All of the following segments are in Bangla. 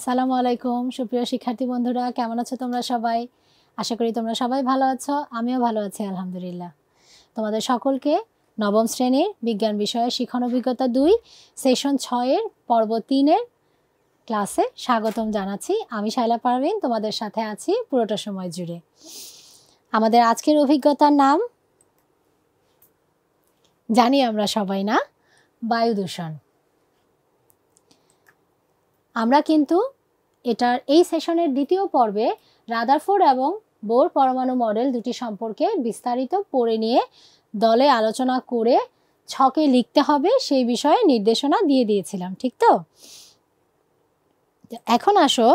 আসসালামু আলাইকুম সুপ্রিয় শিক্ষার্থী বন্ধুরা, কেমন আছো তোমরা সবাই? আশা করি তোমরা সবাই ভালো আছো। আমিও ভালো আছি আলহামদুলিল্লাহ। তোমাদের সকলকে নবম শ্রেণীর বিজ্ঞান বিষয়ে শিখন অভিজ্ঞতা 2 সেশন 6 এর পর্ব 3 এর ক্লাসে স্বাগতম জানাচ্ছি। আমি শাইলা পারভিন তোমাদের সাথে আছি পুরোটা সময় জুড়ে। আমাদের আজকের অভিজ্ঞতার নাম জানি আমরা সবাই, না? বায়ু দূষণ। আমরা কিন্তু এটার এই সেশনের দ্বিতীয় পর্বে রাদারফোর্ড এবং বোর পরমাণু মডেল দুটি সম্পর্কে বিস্তারিত পড়ে নিয়ে দলে আলোচনা করে ছকে লিখতে হবে সেই বিষয়ে নির্দেশনা দিয়ে দিয়েছিলাম, ঠিক তো? এখন আসো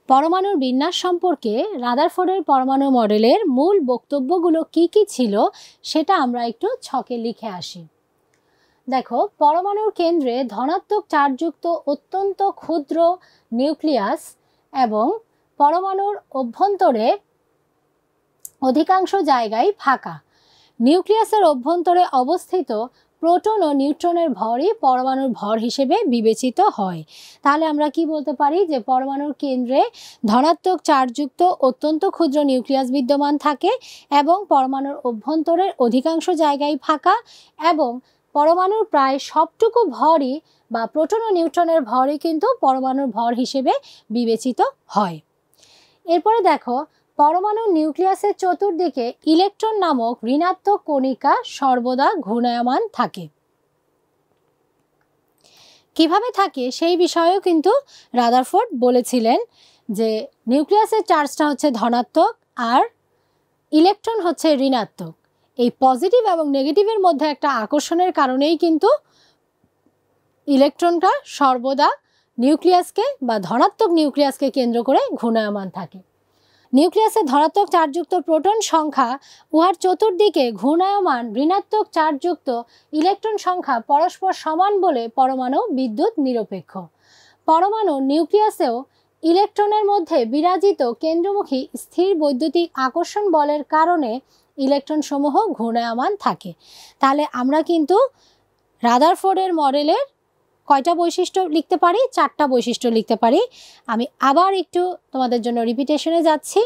পরমাণুর বিন্যাস সম্পর্কে রাদারফোর্ডের পরমাণু মডেলের মূল বক্তব্যগুলো কি কি ছিল সেটা আমরা একটু ছকে লিখে আসি। দেখো, পরমাণুর কেন্দ্রে ধনাত্মক চার্জযুক্ত অত্যন্ত ক্ষুদ্র নিউক্লিয়াস এবং পরমাণুর অভ্যন্তরে অধিকাংশ জায়গায় ফাঁকা। নিউক্লিয়াসের অভ্যন্তরে অবস্থিত প্রোটন ও নিউট্রনের ভরই পরমাণুর ভর হিসেবে বিবেচিত হয়। তাহলে আমরা কি বলতে পারি যে পরমাণুর কেন্দ্রে ধনাত্মক চার্জযুক্ত অত্যন্ত ক্ষুদ্র নিউক্লিয়াস বিদ্যমান থাকে এবং পরমাণুর অভ্যন্তরের অধিকাংশ জায়গায় ফাঁকা এবং পরমাণুর প্রায় সবটুকু ভরই বা প্রোটন ও নিউট্রনের ভরই কিন্তু পরমাণুর ভর হিসেবে বিবেচিত হয়। এরপরে দেখো, পরমাণুর নিউক্লিয়াসের চতুর্দিকে ইলেকট্রন নামক ঋণাত্মক কণিকা সর্বদা ঘূর্ণায়মান থাকে। কিভাবে থাকে সেই বিষয়েও কিন্তু রাদারফোর্ড বলেছিলেন যে নিউক্লিয়াসের চার্জটা হচ্ছে ধনাত্মক আর ইলেকট্রন হচ্ছে ঋণাত্মক। এই পজিটিভ এবং নেগেটিভের মধ্যে একটা আকর্ষণের কারণেই কিন্তু ইলেকট্রনটা সর্বদা নিউক্লিয়াসকে বা ধনাত্মক নিউক্লিয়াসকে কেন্দ্র করে ঘূর্ণায়মান থাকে। নিউক্লিয়াসের ধনাত্মক চার্জযুক্ত প্রোটন সংখ্যা উহার চতুর্দিকে ঘূর্ণায়মান ঋণাত্মক চার্জযুক্ত ইলেকট্রন সংখ্যা পরস্পর সমান বলে পরমাণু বিদ্যুৎ নিরপেক্ষ। পরমাণু নিউক্লিয়াসেও ইলেকট্রনের মধ্যে বিরাজিত কেন্দ্রমুখী স্থির বৈদ্যুতিক আকর্ষণ বলের কারণে ইলেকট্রন সমূহ ঘূর্ণায়মান থাকে। তাহলে আমরা কিন্তু রাদারফোর্ডের মডেলের কয়টা বৈশিষ্ট্য লিখতে পারি? 4টা বৈশিষ্ট্য লিখতে পারি। আমি আবার একটু তোমাদের জন্য রিপিটেশনে যাচ্ছি।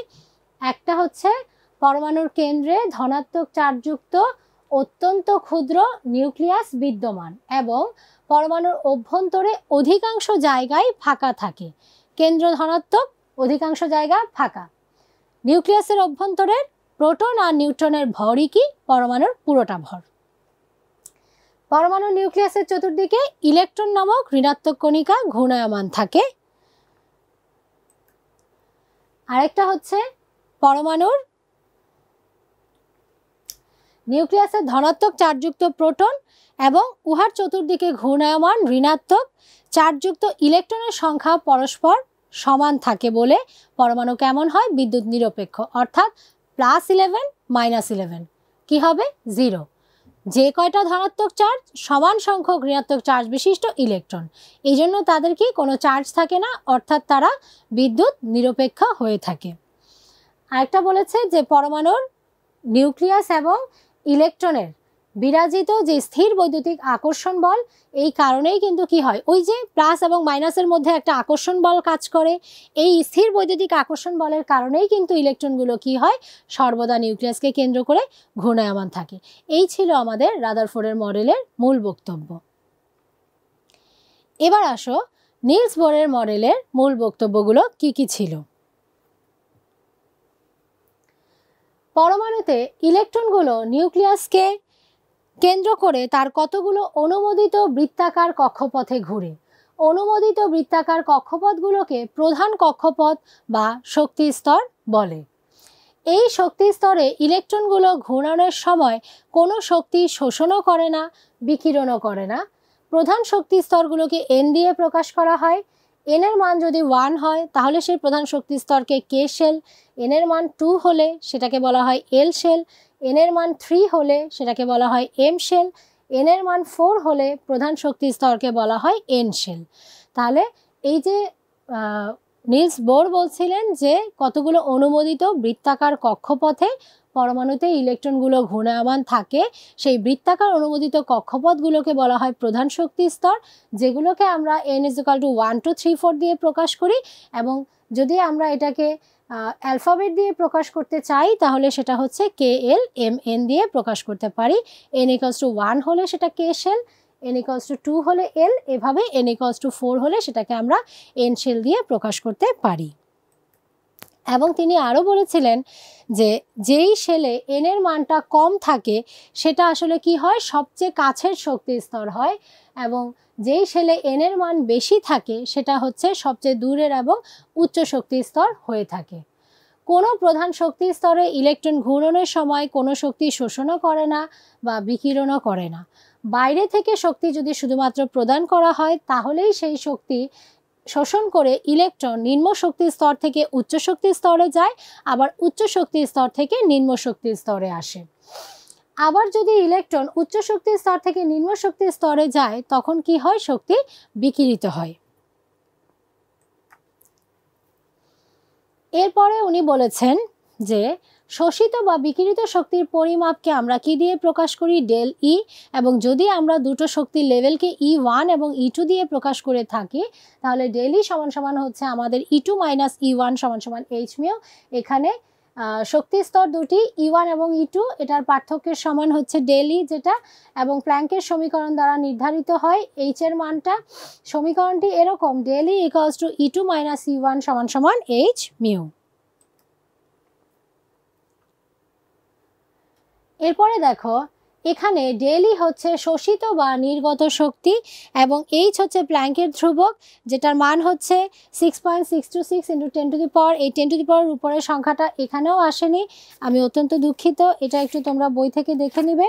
একটা হচ্ছে পরমাণুর কেন্দ্রে ধনাত্মক চার্জযুক্ত অত্যন্ত ক্ষুদ্র নিউক্লিয়াস বিদ্যমান এবং পরমাণুর অভ্যন্তরে অধিকাংশ জায়গায় ফাঁকা থাকে। কেন্দ্র ধনাত্মক, অধিকাংশ জায়গা ফাঁকা। নিউক্লিয়াসের অভ্যন্তরের প্রোটন আর নিউট্রনের ভরই কি? পরমাণুর পুরোটা ভর। পরমাণু নিউক্লিয়াসের চতুর্দিকে ইলেকট্রন নামক ঋণাত্মক কণিকা ঘূর্ণায়মান থাকে। আরেকটা হচ্ছে পরমাণুর নিউক্লিয়াসের ধনাত্মক চার্জযুক্ত প্রোটন এবং উহার চতুর্দিকে ঘূর্ণায়মান ঋণাত্মক চার্জযুক্ত ইলেকট্রনের সংখ্যা পরস্পর সমান থাকে বলে পরমাণু কেমন হয়? বিদ্যুৎ নিরপেক্ষ। অর্থাৎ +11 -11 কি হবে? 0। যে কয়টা ধনাত্মক চার্জ সমান সংখ্যক ঋণাত্মক চার্জ বিশিষ্ট ইলেকট্রন, এই জন্য তাদের কি কোনো চার্জ থাকে না, অর্থাৎ তারা বিদ্যুৎ নিরপেক্ষ হয়ে থাকে। আরেকটা বলেছে যে পরমাণুর নিউক্লিয়াস এবং ইলেকট্রনের বিরাজিত যে স্থির বৈদ্যুতিক আকর্ষণ বল, এই কারণেই কিন্তু কি হয়, ওই যে প্লাস এবং মাইনাসের মধ্যে একটা আকর্ষণ বল কাজ করে, এই স্থির বৈদ্যুতিক আকর্ষণ বলের কারণেই কিন্তু ইলেকট্রনগুলো কি হয়, সর্বদা নিউক্লিয়াসকে কেন্দ্র করে ঘূর্ণায়মান থাকে। এই ছিল আমাদের রাদারফোর্ডের মডেলের মূল বক্তব্য। এবার আসো নিলস বোরের মডেলের মূল বক্তব্যগুলো কি কি ছিল। পরমাণুতে ইলেকট্রনগুলো নিউক্লিয়াসকে কেন্দ্র করে তার কতগুলো অনুমোদিত বৃত্তাকার কক্ষপথে ঘুরে। অনুমোদিত বৃত্তাকার কক্ষপথগুলোকে প্রধান কক্ষপথ বা শক্তি স্তর বলে। এই শক্তি স্তরে ইলেকট্রনগুলো ঘূর্ণনের সময় কোনো শক্তি শোষণও করে না, বিকিরণও করে না। প্রধান শক্তি স্তরগুলোকে N দিয়ে প্রকাশ করা হয়। N এর মান যদি 1 হয় তাহলে সেই প্রধান শক্তি স্তরকে K শেল, N এর মান 2 হলে সেটাকে বলা হয় L শেল, N এর মান 3 হলে সেটাকে বলা হয় M শেল, N এর মান 4 হলে প্রধান শক্তি স্তরকে বলা হয় N শেল। তাহলে এই যে নিলস বোর বলছিলেন যে কতগুলো অনুমোদিত বৃত্তাকার কক্ষপথে পরমাণুতে ইলেকট্রনগুলো ঘূর্ণায়মান থাকে, সেই বৃত্তাকার অনুমোদিত কক্ষপথগুলোকে বলা হয় প্রধান শক্তি স্তর, যেগুলোকে আমরা n = 1 2 3 4 দিয়ে প্রকাশ করি। এবং যদি আমরা এটাকে অ্যালফাবেট দিয়ে প্রকাশ করতে চাই তাহলে সেটা হচ্ছে KL MN দিয়ে প্রকাশ করতে পারি। n = 1 হলে সেটা K শেল, n = 2 হলে L, এভাবে n = 4 হলে সেটাকে আমরা N শেল দিয়ে প্রকাশ করতে পারি। এবং তিনি আরও বলেছিলেন যে যেই শেলে n এর মানটা কম থাকে সেটা আসলে কি হয়, সবচেয়ে কাছের শক্তি স্তর হয়, এবং যেই শেলে n এর মান বেশি থাকে সেটা হচ্ছে সবচেয়ে দূরের এবং উচ্চ শক্তি স্তর হয়ে থাকে। কোনো প্রধান শক্তি স্তরে ইলেকট্রন ঘূর্ণনের সময় কোনো শক্তি শোষণও করে না বা বিকিরণও করে না। বাইরে থেকে শক্তি যদি শুধুমাত্র প্রদান করা হয় তাহলেই সেই শক্তি শোষণ করে ইলেকট্রন নিম্ন শক্তি স্তর থেকে উচ্চ শক্তি স্তরে যায়, আবার উচ্চ শক্তি স্তর থেকে নিম্ন শক্তি স্তরে আসে। আবার যদি ইলেকট্রন উচ্চ শক্তি স্তর থেকে নিম্ন শক্তি স্তরে যায় তখন কি হয়, শক্তি বিকিরিত হয়। এরপরে উনি বলেছেন যে শোষিত বা বিকিরিত শক্তির পরিমাপকে আমরা কি দিয়ে প্রকাশ করি, ডেল ই, এবং যদি আমরা দুটো শক্তির লেভেলকে E1 এবং E2 দিয়ে প্রকাশ করে থাকি তাহলে ডেল ই সমান সমান হচ্ছে আমাদের E2 - E1 সমান সমান h মিউ। এখানে শক্তি স্তর দুটি E1 এবং E2, এটার পার্থক্যের সমান হচ্ছে ডেল ই যেটা, এবং প্ল্যাঙ্কের সমীকরণ দ্বারা নির্ধারিত হয় h এর মানটা। সমীকরণটি এরকম, ডেল ই = E2 - E1 সমান সমান h মিউ। এরপরে দেখো এখানে ডেল ই হচ্ছে শোষিত বা নির্গত শক্তি এবং h হচ্ছে প্ল্যাঙ্কের ধ্রুবক, যেটার মান হচ্ছে 6.626 × 10⁻, এই 10⁻ উপরের সংখ্যাটা এখানেও আসেনি, আমি অত্যন্ত দুঃখিত, এটা একটু তোমরা বই থেকে দেখে নিবে।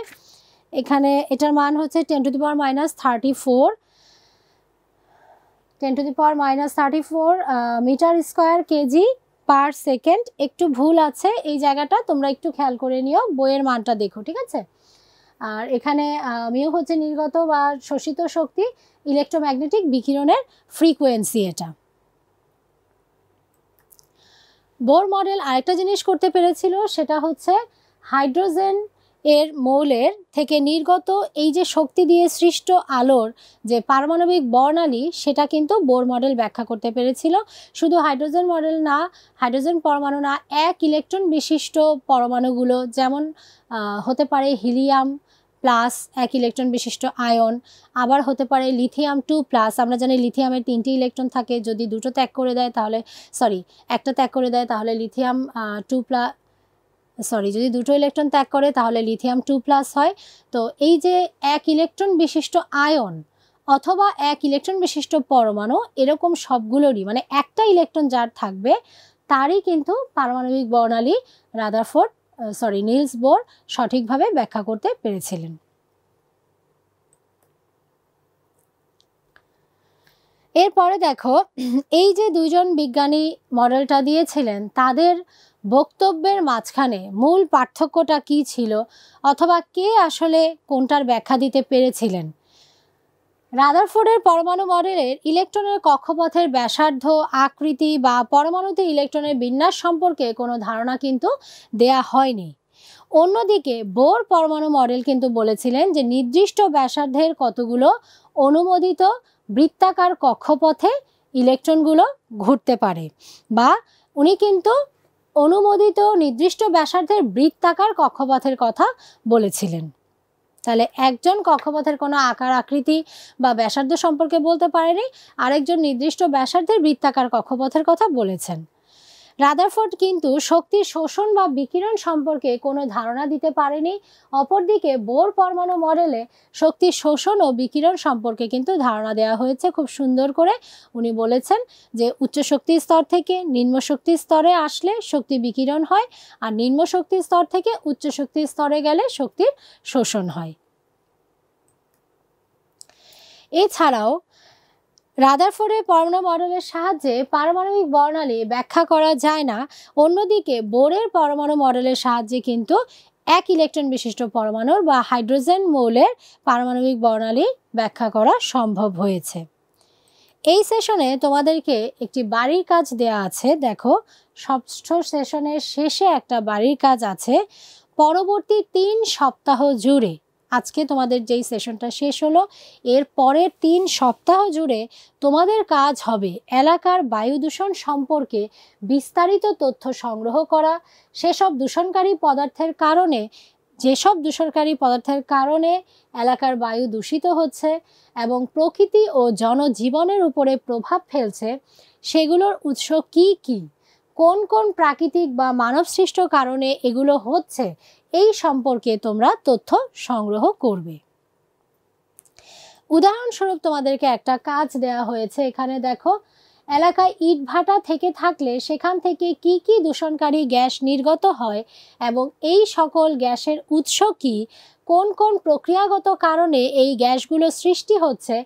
এখানে এটার মান হচ্ছে 10⁻⁻34 10⁻⁻34 metre square KG per second. একটু ভুল আছে এই জায়গাটা, তোমরা একটু খেয়াল করে নিও, বইয়ের মানটা দেখো, ঠিক আছে। আর এখানে মিউ হচ্ছে নির্গত বা শোষিত শক্তি, ইলেকট্রোম্যাগনেটিক বিকিরণের ফ্রিকোয়েন্সি এটা। বোর মডেল আরেকটা জিনিস করতে পেরেছিল, সেটা হচ্ছে হাইড্রোজেন এর মৌলের থেকে নির্গত এই যে শক্তি দিয়ে সৃষ্ট আলোর যে পারমাণবিক বর্ণালী সেটা কিন্তু বোর মডেল ব্যাখ্যা করতে পেরেছিল। শুধু হাইড্রোজেন মডেল না, হাইড্রোজেন পরমাণু না, এক ইলেকট্রন বিশিষ্ট পরমাণুগুলো যেমন হতে পারে হিলিয়াম প্লাস এক ইলেকট্রন বিশিষ্ট আয়ন, আবার হতে পারে লিথিয়াম 2+, আমরা জানি লিথিয়ামের 3টি ইলেকট্রন থাকে, যদি দুটো ত্যাগ করে দেয় তাহলে একটা ত্যাগ করে দেয় তাহলে লিথিয়াম 2+, যদি দুটো ইলেকট্রন ত্যাগ করে তাহলে লিথিয়াম 2+ হয়। তো এই যে এক ইলেকট্রন বিশিষ্ট আয়ন অথবা এক ইলেকট্রন বিশিষ্ট পরমাণু, এরকম সবগুলোরই মানে একটা ইলেকট্রন যার থাকবে তারই কিন্তু পারমাণবিক বর্ণালী নিলস বোর সঠিকভাবে ব্যাখ্যা করতে পেরেছিলেন। এরপরে দেখো এই যে দুইজন বিজ্ঞানী মডেলটা দিয়েছিলেন তাদের বক্তব্যের মাঝখানে মূল পার্থক্যটা কি ছিল, অথবা কে আসলে কোনটার ব্যাখ্যা দিতে পেরেছিলেন। রাদারফোর্ডের পরমাণু মডেলের ইলেকট্রনের কক্ষপথের ব্যাসার্ধ, আকৃতি বা পরমাণুতে ইলেকট্রনের বিন্যাস সম্পর্কে কোনো ধারণা কিন্তু দেয়া হয়নি। অন্যদিকে বোর পরমাণু মডেল কিন্তু বলেছিলেন যে নির্দিষ্ট ব্যাসার্ধের কতগুলো অনুমোদিত বৃত্তাকার কক্ষপথে ইলেকট্রনগুলো ঘুরতে পারে, বা উনি কিন্তু অনুমোদিত নির্দিষ্ট ব্যাসার্ধের বৃত্তাকার কক্ষপথের কথা বলেছিলেন। তাহলে একজন কক্ষপথের কোনো আকার আকৃতি বা ব্যাসার্ধ সম্পর্কে বলতে পারেনি, আরেকজন নির্দিষ্ট ব্যাসার্ধের বৃত্তাকার কক্ষপথের কথা বলেছেন। রাদারফোর্ড কিন্তু শক্তি শোষণ বা বিকিরণ সম্পর্কে কোনো ধারণা দিতে পারেনি। অপরদিকে বোর পরমাণু মডেলে শক্তি শোষণ ও বিকিরণ সম্পর্কে কিন্তু ধারণা দেওয়া হয়েছে খুব সুন্দর করে। উনি বলেছেন যে উচ্চ শক্তি স্তর থেকে নিম্ন শক্তি স্তরে আসলে শক্তি বিকিরণ হয়, আর নিম্ন শক্তি স্তর থেকে উচ্চ শক্তি স্তরে গেলে শক্তির শোষণ হয়। এছাড়াও রাদারফোর্ডের পরমাণু মডেলের সাহায্যে পারমাণবিক বর্ণালী ব্যাখ্যা করা যায় না, অন্যদিকে বোরের পরমাণু মডেলের সাহায্যে কিন্তু এক ইলেকট্রন বিশিষ্ট পরমাণুর বা হাইড্রোজেন মৌলের পারমাণবিক বর্ণালী ব্যাখ্যা করা সম্ভব হয়েছে। এই সেশনে তোমাদেরকে একটি বাড়ির কাজ দেয়া আছে। দেখো, ষষ্ঠ সেশনের শেষে একটা বাড়ির কাজ আছে। পরবর্তী 3 সপ্তাহ জুড়ে, আজকে তোমাদের যেই সেশনটা শেষ হলো, এর পরের 3 সপ্তাহ জুড়ে তোমাদের কাজ হবে এলাকার বায়ু দূষণ সম্পর্কে বিস্তারিত তথ্য সংগ্রহ করা। সেসব দূষণকারী পদার্থের কারণে, যেসব দূষণকারী পদার্থের কারণে এলাকার বায়ু দূষিত হচ্ছে এবং প্রকৃতি ও জনজীবনের উপরে প্রভাব ফেলছে, সেগুলোর উৎস কি কি, কোন কোন প্রাকৃতিক বা মানবসৃষ্ট কারণে এগুলো হচ্ছে, এই সম্পর্কে তোমরা তথ্য সংগ্রহ করবে। উদাহরণস্বরূপ তোমাদেরকে একটা কাজ দেয়া হয়েছে। এখানে দেখো, এলাকায় ইটভাটা থেকে থাকলে সেখান থেকে কি কি দূষণকারী গ্যাস নির্গত হয় এবং এই সকল গ্যাসের উৎস কি, কোন কোন প্রক্রিয়াগত কারণে এই গ্যাসগুলো সৃষ্টি হচ্ছে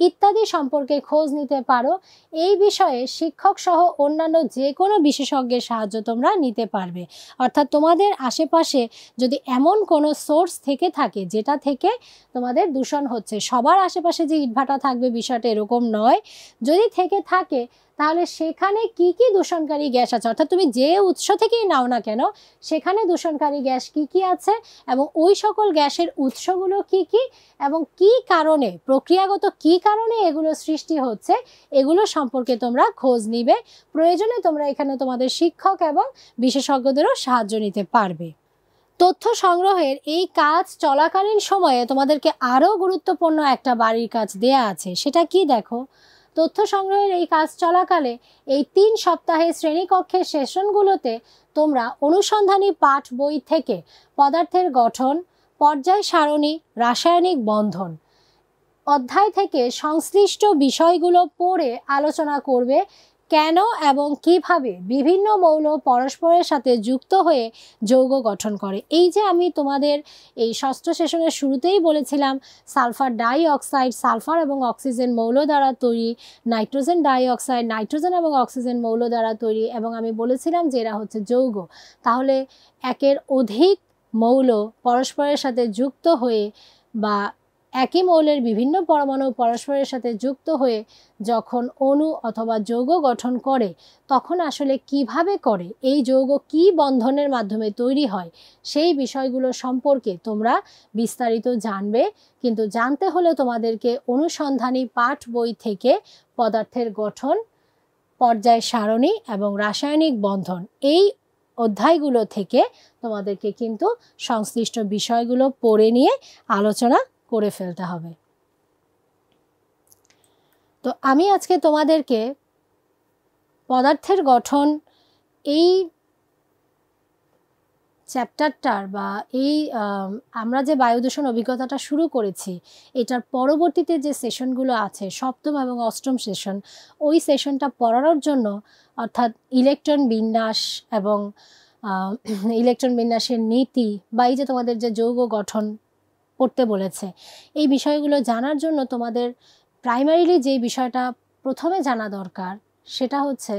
ইত্যাদি সম্পর্কে খোঁজ নিতে পারো। এই বিষয়ে শিক্ষক সহ অন্যান্য যে কোনো বিশেষজ্ঞের সাহায্য তোমরা নিতে পারবে। অর্থাৎ তোমাদের আশেপাশে যদি এমন কোনো সোর্স থেকে থাকে যেটা থেকে তোমাদের দূষণ হচ্ছে, সবার আশেপাশে যে ইটভাটা থাকবে বিষয়টা এরকম নয়, যদি থেকে থাকে তাহলে সেখানে কি কি দূষণকারী গ্যাস আছে, অর্থাৎ তুমি যে উৎস থেকেই নাও না কেন সেখানে দূষণকারী গ্যাস কি কি আছে এবং ওই সকল গ্যাসের উৎসগুলো কি কি এবং কি কারণে, প্রক্রিয়াগত কি কারণে এগুলো সৃষ্টি হচ্ছে, এগুলো সম্পর্কে তোমরা খোঁজ নিবে। প্রয়োজনে তোমরা এখানে তোমাদের শিক্ষক এবং বিশেষজ্ঞদেরও সাহায্য নিতে পারবে। তথ্য সংগ্রহের এই কাজ চলাকালীন সময়ে তোমাদেরকে আরও গুরুত্বপূর্ণ একটা বাড়ির কাজ দেয়া আছে। সেটা কি দেখো, তথ্য সংগ্রহের এই কাজ চলাকালে এই 3 সপ্তাহের শ্রেণীকক্ষের সেশনগুলোতে তোমরা অনুসন্ধানী পাঠ বই থেকে পদার্থের গঠন, পর্যায় সারণী, রাসায়নিক বন্ধন অধ্যায় থেকে সংশ্লিষ্ট বিষয়গুলো পড়ে আলোচনা করবে। কেন এবং কিভাবে বিভিন্ন মৌল পরস্পরের সাথে যুক্ত হয়ে যৌগ গঠন করে। এই যে আমি তোমাদের এই ষষ্ঠ সেশনের শুরুতেই বলেছিলাম, সালফার ডাই অক্সাইড সালফার এবং অক্সিজেন মৌল দ্বারা তৈরি, নাইট্রোজেন ডাই অক্সাইড নাইট্রোজেন এবং অক্সিজেন মৌল দ্বারা তৈরি, এবং আমি বলেছিলাম যে এরা হচ্ছে যৌগ। তাহলে একের অধিক মৌল পরস্পরের সাথে যুক্ত হয়ে বা একই মৌলের বিভিন্ন পরমাণু পরস্পরের সাথে যুক্ত হয়ে যখন অণু অথবা যৌগ গঠন করে, তখন আসলে কিভাবে করে, এই যৌগ কি বন্ধনের মাধ্যমে তৈরি হয়, সেই বিষয়গুলো সম্পর্কে তোমরা বিস্তারিত জানবে। কিন্তু জানতে হলে তোমাদেরকে অনুসন্ধানী পাঠ বই থেকে পদার্থের গঠন, পর্যায় সারণী এবং রাসায়নিক বন্ধন এই অধ্যায়গুলো থেকে তোমাদেরকে কিন্তু সংশ্লিষ্ট বিষয়গুলো পড়ে নিয়ে আলোচনা করে ফেলতে হবে। তো আমি আজকে তোমাদেরকে পদার্থের গঠন এই চ্যাপ্টারটার বা এই আমরা যে বায়ু দূষণ অভিজ্ঞতাটা শুরু করেছি, এটার পরবর্তীতে যে সেশনগুলো আছে, সপ্তম এবং অষ্টম সেশন, ওই সেশনটা পড়ানোর জন্য, অর্থাৎ ইলেকট্রন বিন্যাস এবং ইলেকট্রন বিন্যাসের নীতি বা এই যে তোমাদের যে যৌগ গঠন পড়তে বলেছে, এই বিষয়গুলো জানার জন্য তোমাদের প্রাইমারিলি যে বিষয়টা প্রথমে জানা দরকার সেটা হচ্ছে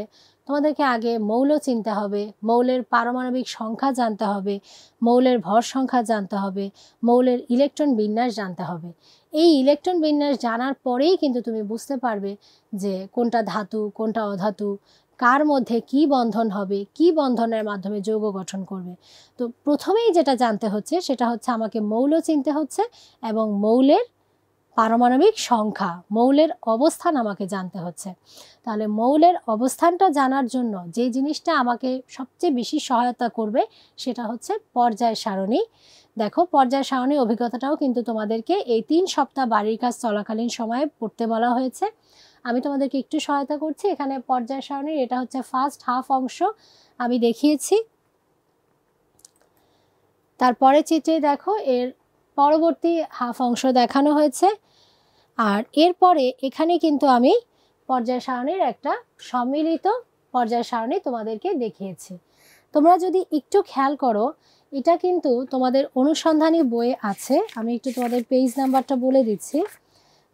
তোমাদেরকে আগে মৌল চিনতে হবে, মৌলের পারমাণবিক সংখ্যা জানতে হবে, মৌলের ভর সংখ্যা জানতে হবে, মৌলের ইলেকট্রন বিন্যাস জানতে হবে। এই ইলেকট্রন বিন্যাস জানার পরেই কিন্তু তুমি বুঝতে পারবে যে কোনটা ধাতু কোনটা অধাতু, কার মধ্যে কি বন্ধন হবে, কি বন্ধনের মাধ্যমে যৌগ গঠন করবে। তো প্রথমেই যেটা জানতে হচ্ছে সেটা হচ্ছে আমাকে মৌল চিনতে হচ্ছে এবং মৌলের পারমাণবিক সংখ্যা, মৌলের অবস্থান আমাকে জানতে হচ্ছে। তাহলে মৌলের অবস্থানটা জানার জন্য যে জিনিসটা আমাকে সবচেয়ে বেশি সহায়তা করবে সেটা হচ্ছে পর্যায় সারণী। দেখো, পর্যায় সারণী অভিজ্ঞতাটাও কিন্তু তোমাদেরকে এই 3 সপ্তাহ বাড়ির কাজ চলাকালীন সময়ে পড়তে বলা হয়েছে। আমি তোমাদেরকে একটু সহায়তা করছি। এখানে পর্যায় সারণীর এটা হচ্ছে ফার্স্ট হাফ অংশ আমি দেখিয়েছি। তারপরে চিত্রে দেখো এর পরবর্তী হাফ অংশ দেখানো হয়েছে। আর এরপরে এখানে কিন্তু আমি পর্যায় সারণীর একটা সম্মিলিত পর্যায় সারণী তোমাদেরকে দেখিয়েছি। তোমরা যদি একটু খেয়াল করো, এটা কিন্তু তোমাদের অনুসন্ধানী বইয়ে আছে। আমি একটু তোমাদের পেজ নাম্বারটা বলে দিচ্ছি।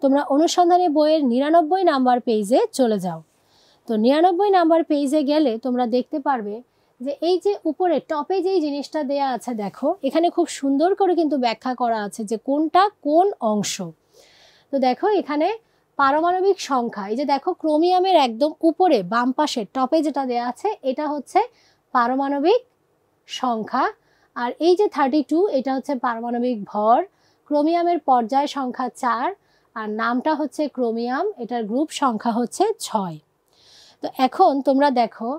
তোমরা অনুসন্ধানী বইয়ের 99 নাম্বার পেজে চলে যাও। তো 99 নাম্বার পেজে গেলে তোমরা দেখতে পারবে যে এই যে উপরে টপে যেই জিনিসটা দেয়া আছে, দেখো এখানে খুব সুন্দর করে কিন্তু ব্যাখ্যা করা আছে যে কোনটা কোন অংশ। তো দেখো এখানে পারমাণবিক সংখ্যা, এই যে দেখো ক্রোমিয়ামের একদম উপরে বাম পাশে টপে যেটা দেয়া আছে এটা হচ্ছে পারমাণবিক সংখ্যা, আর এই যে 32 এটা হচ্ছে পারমাণবিক ভর। ক্রোমিয়ামের পর্যায় সংখ্যা 4 আর নামটা হচ্ছে ক্রোমিয়াম, এটার গ্রুপ সংখ্যা হচ্ছে 6। তো এখন তোমরা দেখো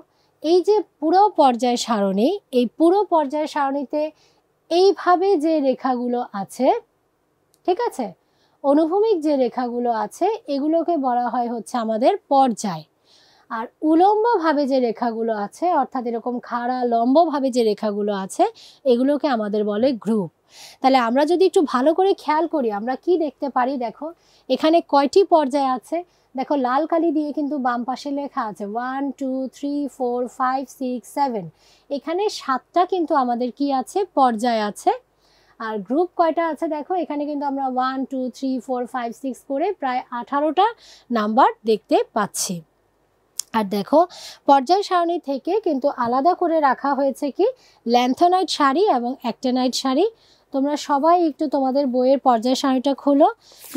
এই যে পুরো পর্যায় সারণী, এই পুরো পর্যায় সারণীতে এইভাবে যে রেখাগুলো আছে, ঠিক আছে, অনুভূমিক যে রেখাগুলো আছে এগুলোকে বলা হয় হচ্ছে আমাদের পর্যায়, আর উলম্বভাবে যে রেখাগুলো আছে অর্থাৎ এরকম খাড়া লম্বভাবে যে রেখাগুলো আছে এগুলোকে আমাদের বলে গ্রুপ। তাহলে আমরা যদি একটু ভালো করে খেয়াল করি আমরা কি দেখতে পারি, দেখো এখানে কয়টি পর্যায় আছে, দেখো লাল কালি দিয়ে কিন্তু বাম পাশে লেখা আছে 1 2 3 4 5 6 7, এখানে 7টা কিন্তু আমাদের কি আছে, পর্যায় আছে। আর গ্রুপ কয়টা আছে দেখো এখানে কিন্তু আমরা 1 2 3 4 5 6 করে প্রায় 18টা নাম্বার দেখতে পাচ্ছি। আর দেখো পর্যায় সারণী থেকে কিন্তু আলাদা করে রাখা হয়েছে কি ল্যান্থোনাইড সারি এবং অ্যাক্টিনাইড সারি। তোমরা সবাই একটু তোমাদের বইয়ের পর্যায় সারণীটা খোলো,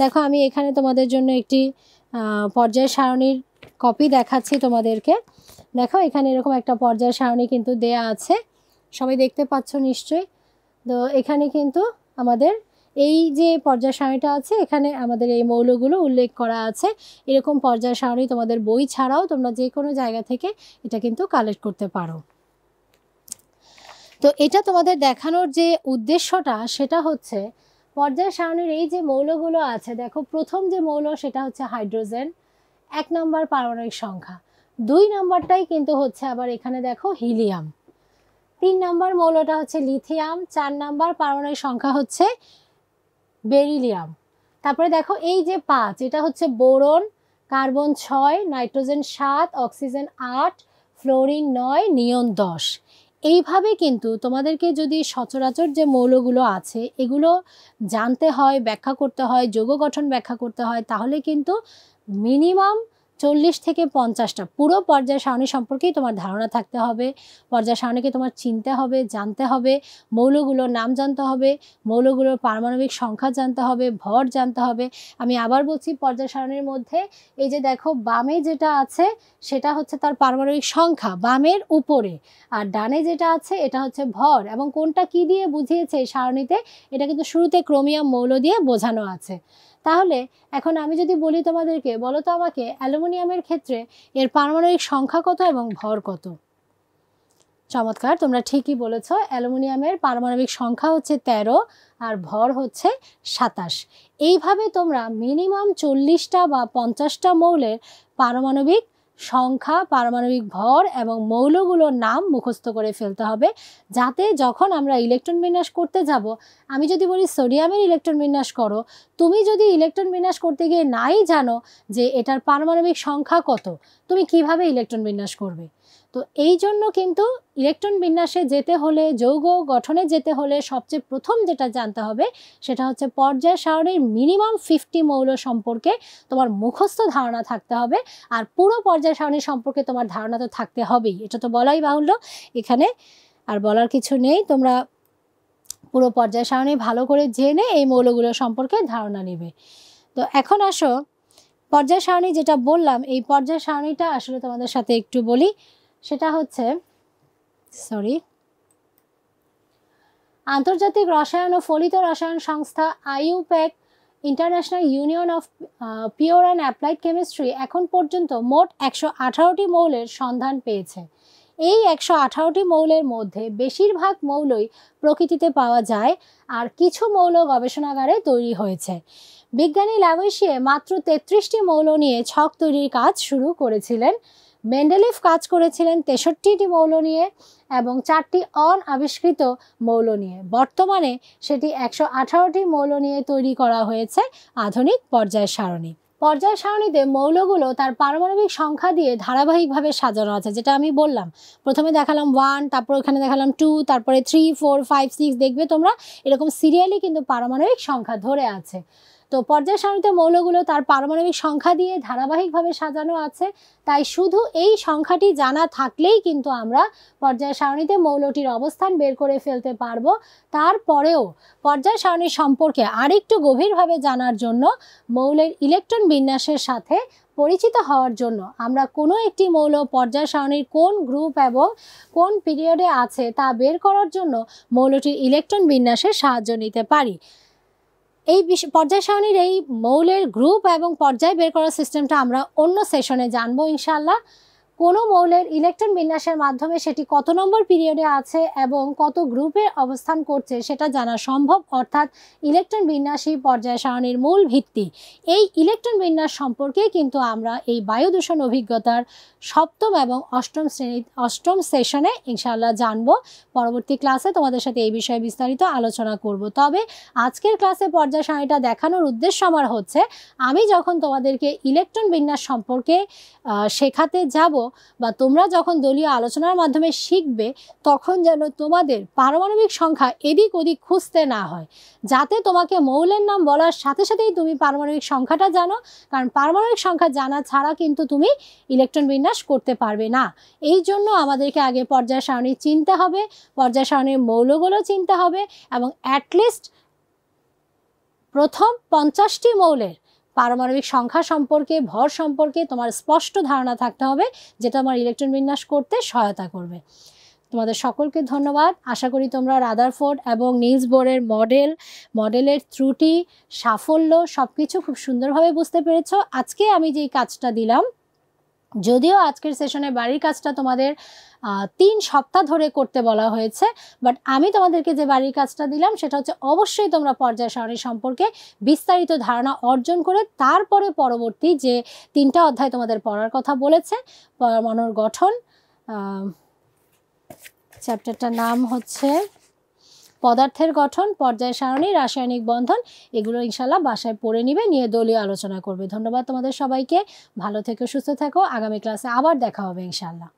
দেখো আমি এখানে তোমাদের জন্য একটি পর্যায় সারণীর কপি দেখাচ্ছি তোমাদেরকে। দেখো এখানে এরকম একটা পর্যায় সারণী কিন্তু দেয়া আছে, সবাই দেখতে পাচ্ছ নিশ্চয়ই। তো এখানে কিন্তু আমাদের এই যে পর্যায় সারণীটা আছে এখানে আমাদের এই মৌলগুলো উল্লেখ করা আছে। এরকম পর্যায় সারণী তোমাদের বই ছাড়াও তোমরা যে কোনো জায়গা থেকে এটা কিন্তু কালেক্ট করতে পারো। তো এটা তোমাদের দেখানোর যে উদ্দেশ্যটা সেটা হচ্ছে পর্যায় সারণীর এই যে মৌলগুলো আছে, দেখো প্রথম যে মৌল সেটা হচ্ছে হাইড্রোজেন, 1 নম্বর পারমাণবিক সংখ্যা। 2 নম্বরটাই কিন্তু হচ্ছে আবার এখানে দেখো হিলিয়াম। 3 নম্বর মৌলটা হচ্ছে লিথিয়াম, 4 নম্বর পারমাণবিক সংখ্যা হচ্ছে বেরিলিয়াম। তারপরে দেখো এই যে 5 এটা হচ্ছে boron, carbon 6, nitrogen 7, oxygen 8, fluorine 9, নিয়ন 10। এইভাবে কিন্তু তোমাদেরকে যদি সচরাচর যে মৌলগুলো আছে এগুলো জানতে হয়, ব্যাখ্যা করতে হয়, যৌগ গঠন ব্যাখ্যা করতে হয়, তাহলে কিন্তু মিনিমাম 40 থেকে 50টা পুরো পর্যায় সারণী সম্পর্কেই তোমার ধারণা থাকতে হবে। পর্যায় সারণীকে তোমার চিনতে হবে, জানতে হবে, মৌলগুলোর নাম জানতে হবে, মৌলগুলোর পারমাণবিক সংখ্যা জানতে হবে, ভর জানতে হবে। আমি আবার বলছি পর্যায় সারণীর মধ্যে এই যে দেখো বামে যেটা আছে সেটা হচ্ছে তার পারমাণবিক সংখ্যা বামের উপরে, আর ডানে যেটা আছে এটা হচ্ছে ভর, এবং কোনটা কি দিয়ে বুঝিয়েছে এই সারণীতে এটা কিন্তু শুরুতে ক্রোমিয়াম মৌল দিয়ে বোঝানো আছে। তাহলে এখন আমি যদি বলি তোমাদেরকে, বলো তো আমাকে অ্যালুমিনিয়ামের ক্ষেত্রে এর পারমাণবিক সংখ্যা কত এবং ভর কত? চমৎকার, তোমরা ঠিকই বলেছ, অ্যালুমিনিয়ামের পারমাণবিক সংখ্যা হচ্ছে 13 আর ভর হচ্ছে 27। এইভাবে তোমরা মিনিমাম 40টা বা 50টা মৌলের পারমাণবিক সংখ্যা, পারমাণবিক ভর এবং মৌলগুলোর নাম মুখস্থ করে ফেলতে হবে, যাতে যখন আমরা ইলেকট্রন বিন্যাস করতে যাব, আমি যদি বলি সোডিয়ামের ইলেকট্রন বিন্যাস করো, তুমি যদি ইলেকট্রন বিন্যাস করতে গিয়ে নাই জানো যে এটার পারমাণবিক সংখ্যা কত, তুমি কিভাবে ইলেকট্রন বিন্যাস করবে? তো এই জন্য কিন্তু ইলেকট্রন বিন্যাসে যেতে হলে, যৌগ গঠনে যেতে হলে সবচেয়ে প্রথম যেটা জানতে হবে সেটা হচ্ছে পর্যায় সারণীর মিনিমাম 50 মৌল সম্পর্কে তোমার মুখস্থ ধারণা থাকতে হবে, আর পুরো পর্যায় সারণী সম্পর্কে তোমার ধারণা তো থাকতে হবেই, এটা তো বলাই বাহুল্য, এখানে আর বলার কিছু নেই। তোমরা পুরো পর্যায় সারণী ভালো করে জেনে এই মৌলগুলো সম্পর্কে ধারণা নেবে। তো এখন আসো পর্যায় সারণী যেটা বললাম, এই পর্যায় সারণীটা আসলে তোমাদের সাথে একটু বলি, সেটা হচ্ছে আন্তর্জাতিক রসায়ন ও ফলিত রসায়ন সংস্থা IUPAC, international union of pure and applied chemistry এখন পর্যন্ত মোট 118টি মৌলের সন্ধান পেয়েছে। এই 118টি মৌলের মধ্যে বেশিরভাগ মৌলই প্রকৃতিতে পাওয়া যায়, আর কিছু মৌল গবেষণাগারে তৈরি হয়েছে। বিজ্ঞানী ল্যাভোইসিয়ে মাত্র 33টি মৌল নিয়ে ছক তৈরির কাজ শুরু করেছিলেন। মেন্ডেলিভ কাজ করেছিলেন 63টি মৌল নিয়ে এবং 4টি অনাবিষ্কৃত মৌল নিয়ে। বর্তমানে সেটি 118টি মৌল নিয়ে তৈরি করা হয়েছে আধুনিক পর্যায় সারণী। পর্যায় সারণীতে মৌলগুলো তার পারমাণবিক সংখ্যা দিয়ে ধারাবাহিকভাবে সাজানো আছে, যেটা আমি বললাম। প্রথমে দেখালাম 1, তারপর ওখানে দেখালাম 2, তারপরে 3, 4, 5, 6, দেখবে তোমরা এরকম সিরিয়ালি কিন্তু পারমাণবিক সংখ্যা ধরে আছে। তো পর্যায় সারণীতে মৌলগুলো তার পারমাণবিক সংখ্যা দিয়ে ধারাবাহিকভাবে সাজানো আছে, তাই শুধু এই সংখ্যাটি জানা থাকলেই কিন্তু আমরা পর্যায় সারণীতে মৌলটির অবস্থান বের করে ফেলতে পারবো। তারপরেও পর্যায় সারণী সম্পর্কে আরেকটু গভীরভাবে জানার জন্য মৌলের ইলেকট্রন বিন্যাসের সাথে পরিচিত হওয়ার জন্য আমরা কোনো একটি মৌল পর্যায় সারণীর কোন গ্রুপ এবং কোন পিরিয়ডে আছে তা বের করার জন্য মৌলটির ইলেকট্রন বিন্যাসের সাহায্য নিতে পারি। এই পর্যায় সারণীর এই মৌলের গ্রুপ এবং পর্যায় বের করার সিস্টেমটা আমরা অন্য সেশনে জানবো ইনশাআল্লাহ। কোনো মৌলের ইলেকট্রন বিন্যাসের মাধ্যমে সেটি কত নম্বর পিরিয়ডে আছে এবং কত গ্রুপে অবস্থান করছে সেটা জানা সম্ভব, অর্থাৎ ইলেকট্রন বিন্যাসই পর্যায় সারণীর মূল ভিত্তি। এই ইলেকট্রন বিন্যাস সম্পর্কে কিন্তু আমরা এই বায়ু দূষণ অভিজ্ঞতার সপ্তম এবং অষ্টম সেশনে ইনশাআল্লাহ জানবো। পরবর্তী ক্লাসে তোমাদের সাথে এই বিষয়ে বিস্তারিত আলোচনা করব। তবে আজকের ক্লাসে পর্যায় সারণীটা দেখানোর উদ্দেশ্য আমার হচ্ছে, আমি যখন তোমাদেরকে ইলেকট্রন বিন্যাস সম্পর্কে শেখাতে যাব বা তোমরা যখন দলীয় আলোচনার মাধ্যমে শিখবে, তখন যেন তোমাদের পারমাণবিক সংখ্যা এদিক ওদিক খুঁজতে না হয়, যাতে তোমাকে মৌলের নাম বলার সাথে সাথেই তুমি পারমাণবিক সংখ্যাটা জানো, কারণ পারমাণবিক সংখ্যা জানা ছাড়া কিন্তু তুমি ইলেকট্রন বিন্যাস করতে পারবে না। এই জন্য আমাদেরকে আগে পর্যায় সারণী চিনতে হবে, পর্যায় সারণীর মৌলগুলো চিনতে হবে এবং অ্যাটলিস্ট প্রথম 50টি মৌলের পারমাণবিক সংখ্যা সম্পর্কে, ভর সম্পর্কে তোমার স্পষ্ট ধারণা থাকতে হবে, যেটা আমার ইলেকট্রন বিন্যাস করতে সহায়তা করবে। তোমাদের সকলকে ধন্যবাদ। আশা করি তোমরা রাদারফোর্ড এবং নিলস বোরের মডেলের ত্রুটি, সাফল্য সব কিছু খুব সুন্দরভাবে বুঝতে পেরেছো। আজকে আমি যেই কাজটা দিলাম, যদিও আজকের সেশনে বাড়ির কাজটা তোমাদের 3 সপ্তাহ ধরে করতে বলা হয়েছে, বাট আমি তোমাদেরকে যে বাড়ির কাজটা দিলাম সেটা হচ্ছে অবশ্যই তোমরা পর্যায় সারণী সম্পর্কে বিস্তারিত ধারণা অর্জন করে তারপরে পরবর্তী যে 3টা অধ্যায় তোমাদের পড়ার কথা বলেছে, পরমাণুর গঠন, চ্যাপ্টারটার নাম হচ্ছে পদার্থের গঠন, পর্যায় সারণী, রাসায়নিক বন্ধন, এগুলো ইনশাল্লাহ বাসায় পড়ে নিয়ে দলীয় আলোচনা করবে। ধন্যবাদ তোমাদের সবাইকে। ভালো থেকো, সুস্থ থেকো। আগামী ক্লাসে আবার দেখা হবে ইনশাল্লাহ।